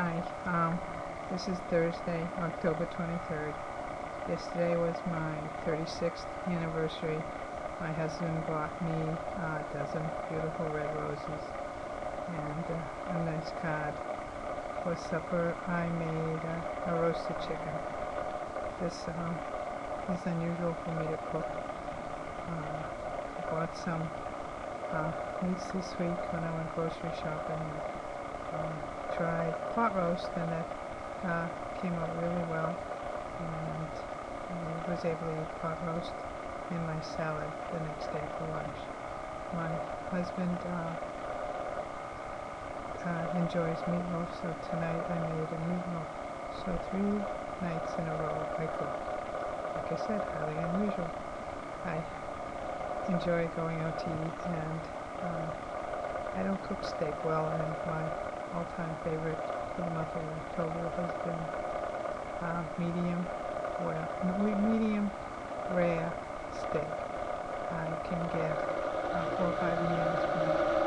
Hi, this is Thursday, October 23rd. Yesterday was my 36th anniversary. My husband bought me a dozen beautiful red roses and a nice card. For supper, I made a roasted chicken. This is unusual for me to cook. I bought some meats this week when I went grocery shopping. Tried pot roast, and that came out really well, and I was able to eat pot roast in my salad the next day for lunch. My husband enjoys meatloaf, so tonight I made a meatloaf. So 3 nights in a row I cooked. Like I said, highly unusual. I enjoy going out to eat, and I don't cook steak well, and my all-time favorite for the month of October has been medium rare steak. I can get 4 or 5 meals from